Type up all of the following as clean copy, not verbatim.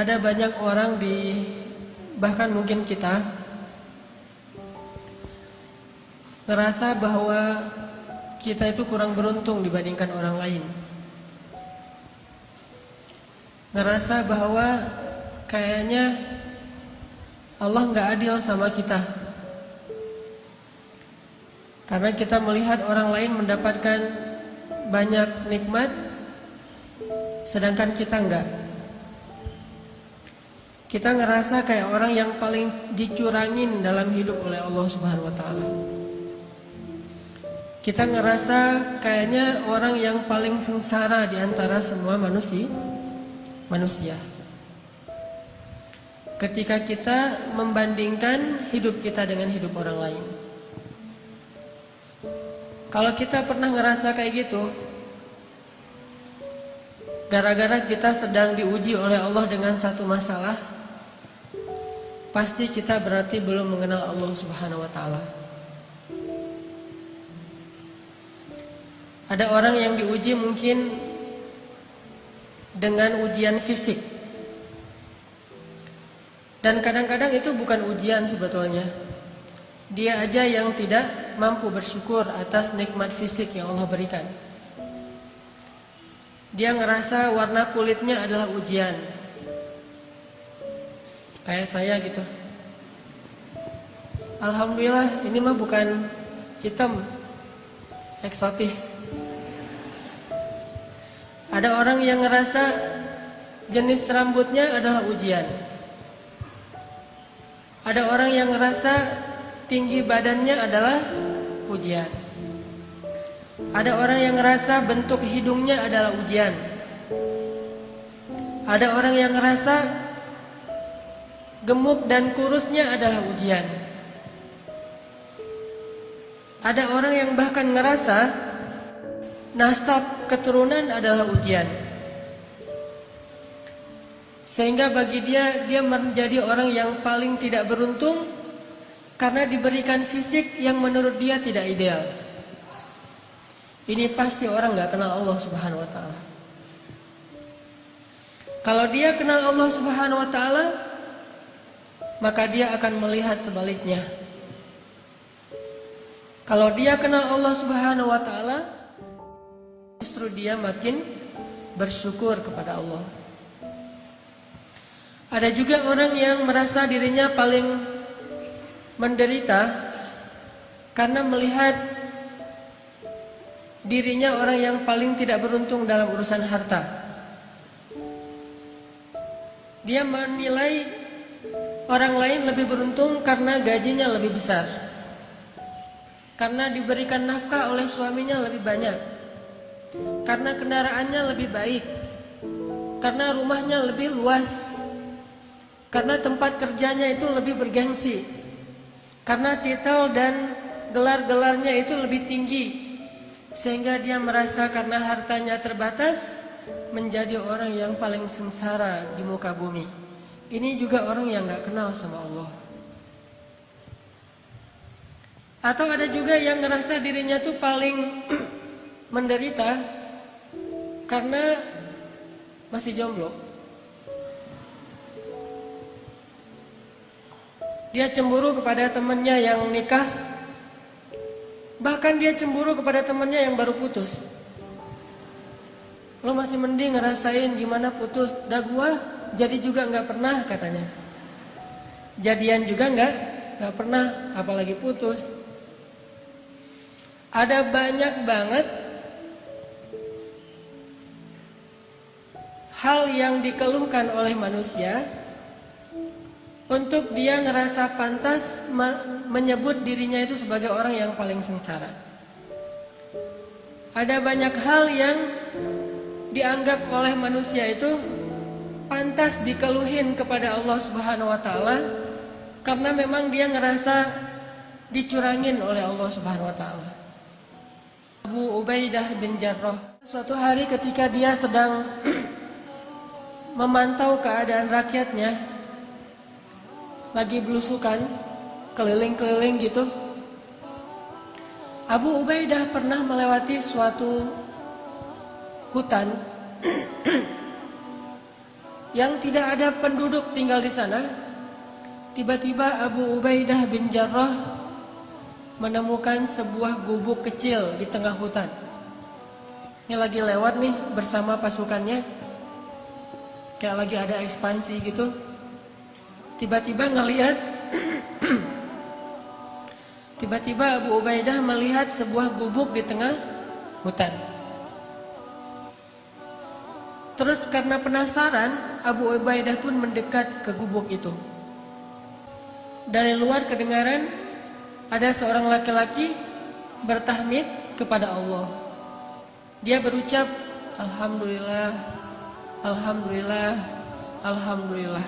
ada banyak orang bahkan mungkin kita ngerasa bahwa kita itu kurang beruntung dibandingkan orang lain. Ngerasa bahwa kayaknya Allah nggak adil sama kita, karena kita melihat orang lain mendapatkan banyak nikmat, sedangkan kita enggak. Kita ngerasa kayak orang yang paling dicurangin dalam hidup oleh Allah Subhanahu wa taala. Kita ngerasa kayaknya orang yang paling sengsara di antara semua manusia. Ketika kita membandingkan hidup kita dengan hidup orang lain. Kalau kita pernah ngerasa kayak gitu, gara-gara kita sedang diuji oleh Allah dengan satu masalah, pasti kita berarti belum mengenal Allah Subhanahu wa taala. Ada orang yang diuji mungkin dengan ujian fisik. Dan kadang-kadang itu bukan ujian sebetulnya. Dia aja yang tidak mampu bersyukur atas nikmat fisik yang Allah berikan. Dia ngerasa warna kulitnya adalah ujian. Kayak saya gitu. Alhamdulillah ini mah bukan hitam, eksotis. Ada orang yang ngerasa jenis rambutnya adalah ujian. Ada orang yang ngerasa tinggi badannya adalah ujian. Ada orang yang ngerasa bentuk hidungnya adalah ujian. Ada orang yang ngerasa gemuk dan kurusnya adalah ujian. Ada orang yang bahkan ngerasa nasab keturunan adalah ujian. Sehingga bagi dia menjadi orang yang paling tidak beruntung karena diberikan fisik yang menurut dia tidak ideal. Ini pasti orang gak kenal Allah Subhanahu wa ta'ala. Kalau dia kenal Allah Subhanahu wa ta'ala, maka dia akan melihat sebaliknya. Kalau dia kenal Allah Subhanahu wa ta'ala, justru dia makin bersyukur kepada Allah. Ada juga orang yang merasa dirinya paling menderita karena melihat dirinya orang yang paling tidak beruntung dalam urusan harta. Dia menilai orang lain lebih beruntung karena gajinya lebih besar, karena diberikan nafkah oleh suaminya lebih banyak, karena kendaraannya lebih baik, karena rumahnya lebih luas, karena tempat kerjanya itu lebih bergengsi, karena titel dan gelar-gelarnya itu lebih tinggi. Sehingga dia merasa karena hartanya terbatas menjadi orang yang paling sengsara di muka bumi. Ini juga orang yang gak kenal sama Allah. Atau ada juga yang ngerasa dirinya tuh paling menderita karena masih jomblo. Dia cemburu kepada temannya yang nikah. Bahkan dia cemburu kepada temannya yang baru putus. Lo masih mending ngerasain gimana putus. Dah gua jadi juga gak pernah katanya. Jadian juga gak pernah, apalagi putus. Ada banyak banget hal yang dikeluhkan oleh manusia untuk dia ngerasa pantas menyebut dirinya itu sebagai orang yang paling sengsara. Ada banyak hal yang dianggap oleh manusia itu pantas dikeluhin kepada Allah Subhanahu wa taala karena memang dia ngerasa dicurangin oleh Allah Subhanahu wa taala. Abu Ubaidah bin Jarrah, suatu hari ketika dia sedang memantau keadaan rakyatnya, lagi belusukan, keliling-keliling gitu. Abu Ubaidah pernah melewati suatu hutan yang tidak ada penduduk tinggal di sana. Tiba-tiba Abu Ubaidah bin Jarrah menemukan sebuah gubuk kecil di tengah hutan. Ini lagi lewat nih bersama pasukannya, kayak lagi ada ekspansi gitu. Tiba-tiba ngelihat tiba-tiba Abu Ubaidah melihat sebuah gubuk di tengah hutan. Terus karena penasaran, Abu Ubaidah pun mendekat ke gubuk itu. Dari luar kedengaran ada seorang laki-laki bertahmid kepada Allah. Dia berucap, Alhamdulillah, Alhamdulillah, Alhamdulillah,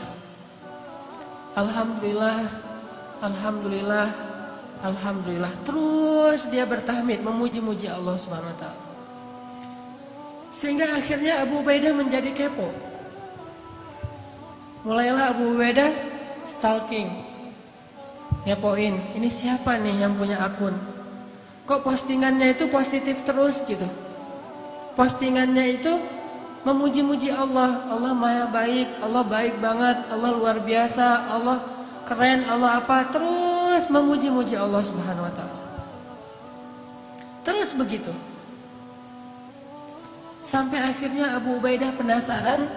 Alhamdulillah, Alhamdulillah, Alhamdulillah. Terus dia bertahmid, memuji-muji Allah Subhanahu wa Ta'ala. Sehingga akhirnya Abu Ubaidah menjadi kepo. Mulailah Abu Ubaidah stalking, ngepoin, ini siapa nih yang punya akun? Kok postingannya itu positif terus gitu? Postingannya itu memuji-muji Allah. Allah maha baik, Allah baik banget, Allah luar biasa, Allah keren, Allah apa. Terus memuji-muji Allah Subhanahu wa Ta'ala. Terus begitu. Sampai akhirnya Abu Ubaidah penasaran.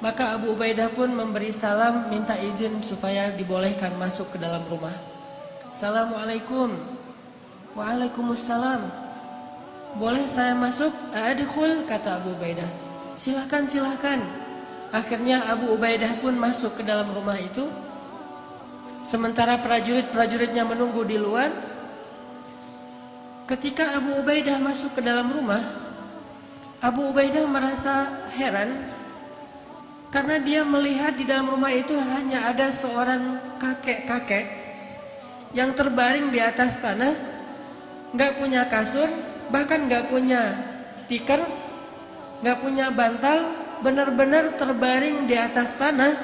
Maka Abu Ubaidah pun memberi salam, minta izin supaya dibolehkan masuk ke dalam rumah. Assalamualaikum. Waalaikumsalam. Boleh saya masuk? Adkhul, kata Abu Ubaidah. Silahkan, silahkan. Akhirnya Abu Ubaidah pun masuk ke dalam rumah itu. Sementara prajurit-prajuritnya menunggu di luar. Ketika Abu Ubaidah masuk ke dalam rumah, Abu Ubaidah merasa heran karena dia melihat di dalam rumah itu hanya ada seorang kakek-kakek yang terbaring di atas tanah, nggak punya kasur, bahkan nggak punya tikar, nggak punya bantal, benar-benar terbaring di atas tanah,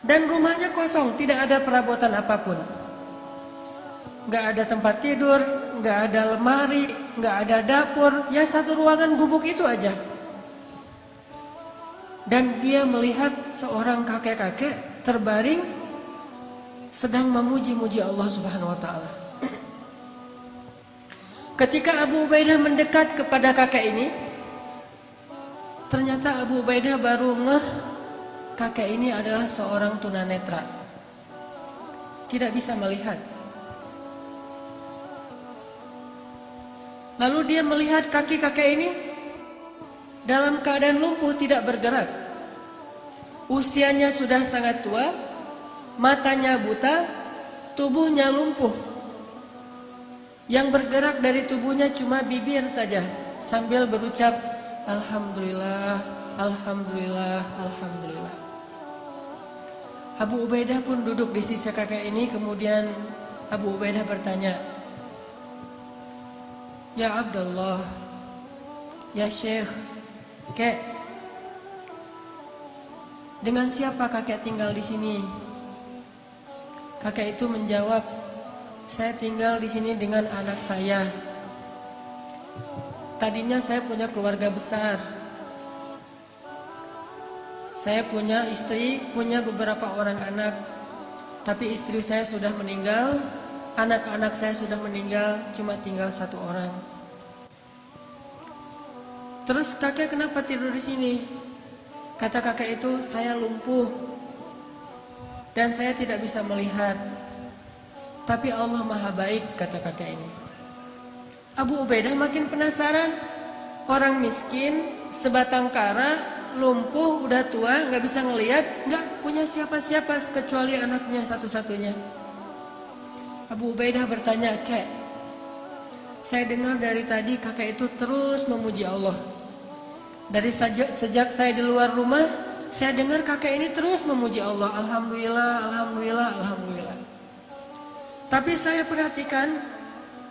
dan rumahnya kosong, tidak ada perabotan apapun, nggak ada tempat tidur, nggak ada lemari, nggak ada dapur, ya satu ruangan gubuk itu aja. Dan dia melihat seorang kakek-kakek terbaring sedang memuji-muji Allah Subhanahu wa Ta'ala. Ketika Abu Ubaidah mendekat kepada kakek ini, ternyata Abu Ubaidah baru ngeh kakek ini adalah seorang tunanetra, tidak bisa melihat. Lalu dia melihat kaki kakek ini dalam keadaan lumpuh, tidak bergerak. Usianya sudah sangat tua, matanya buta, tubuhnya lumpuh. Yang bergerak dari tubuhnya cuma bibir saja, sambil berucap Alhamdulillah, Alhamdulillah, Alhamdulillah. Abu Ubaidah pun duduk di sisi kakek ini. Kemudian Abu Ubaidah bertanya, Ya Abdullah, Ya Syekh, Kek, dengan siapa kakek tinggal di sini? Kakek itu menjawab, saya tinggal di sini dengan anak saya. Tadinya saya punya keluarga besar. Saya punya istri, punya beberapa orang anak. Tapi istri saya sudah meninggal, anak-anak saya sudah meninggal, cuma tinggal satu orang. Terus kakek kenapa tidur di sini? Kata kakek itu, saya lumpuh dan saya tidak bisa melihat. Tapi Allah maha baik, kata kakek ini. Abu Ubaidah makin penasaran. Orang miskin, sebatang kara, lumpuh, udah tua, gak bisa ngelihat, gak punya siapa-siapa kecuali anaknya satu-satunya. Abu Ubaidah bertanya, Kek, saya dengar dari tadi kakek itu terus memuji Allah. Dari sejak saya di luar rumah, saya dengar kakek ini terus memuji Allah. Alhamdulillah, Alhamdulillah, Alhamdulillah. Tapi saya perhatikan,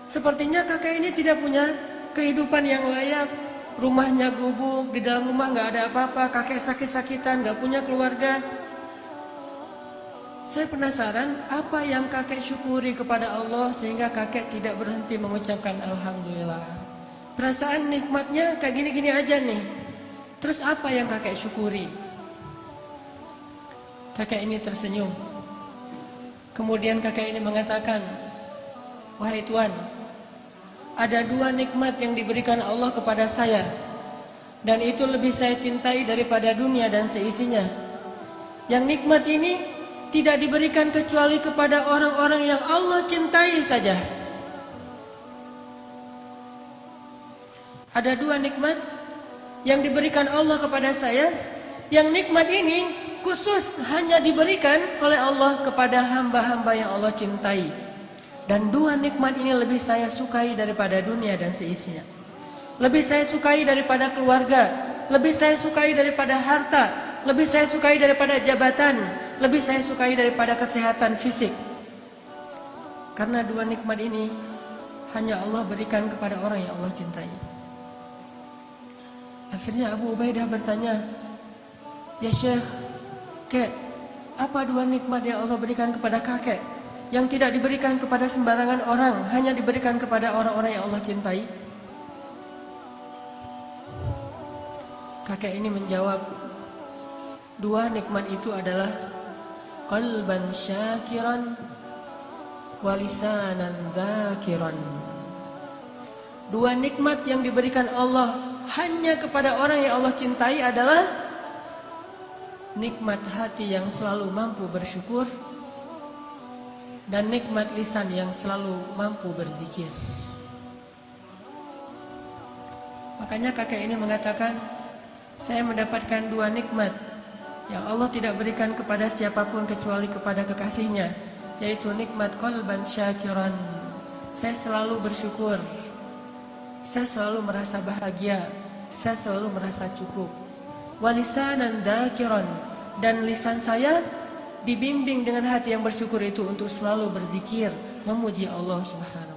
sepertinya kakek ini tidak punya kehidupan yang layak. Rumahnya gubuk, di dalam rumah gak ada apa-apa, kakek sakit-sakitan, gak punya keluarga. Saya penasaran, apa yang kakek syukuri kepada Allah sehingga kakek tidak berhenti mengucapkan Alhamdulillah. Perasaan nikmatnya kayak gini-gini aja nih. Terus apa yang kakek syukuri? Kakek ini tersenyum. Kemudian kakek ini mengatakan, "Wahai Tuan, ada 2 nikmat yang diberikan Allah kepada saya, dan itu lebih saya cintai daripada dunia dan seisinya. Yang nikmat ini tidak diberikan kecuali kepada orang-orang yang Allah cintai saja." Ada 2 nikmat yang diberikan Allah kepada saya, yang nikmat ini khusus hanya diberikan oleh Allah kepada hamba-hamba yang Allah cintai. Dan 2 nikmat ini lebih saya sukai daripada dunia dan seisinya. Lebih saya sukai daripada keluarga, lebih saya sukai daripada harta, lebih saya sukai daripada jabatan, lebih saya sukai daripada kesehatan fisik. Karena 2 nikmat ini hanya Allah berikan kepada orang yang Allah cintai. Akhirnya Abu Ubaidah bertanya, "Ya Syekh, Kek, apa 2 nikmat yang Allah berikan kepada kakek yang tidak diberikan kepada sembarangan orang, hanya diberikan kepada orang-orang yang Allah cintai?" Kakek ini menjawab, 2 nikmat itu adalah qalban syakiran wa lisanan dzakiran. 2 nikmat yang diberikan Allah hanya kepada orang yang Allah cintai adalah nikmat hati yang selalu mampu bersyukur dan nikmat lisan yang selalu mampu berzikir. Makanya kakek ini mengatakan, saya mendapatkan 2 nikmat yang Allah tidak berikan kepada siapapun kecuali kepada kekasihnya, yaitu nikmat qalban syakiran. Saya selalu bersyukur, saya selalu merasa bahagia, saya selalu merasa cukup. Walisanan dzakiran, dan lisan saya dibimbing dengan hati yang bersyukur itu untuk selalu berzikir, memuji Allah Subhanahu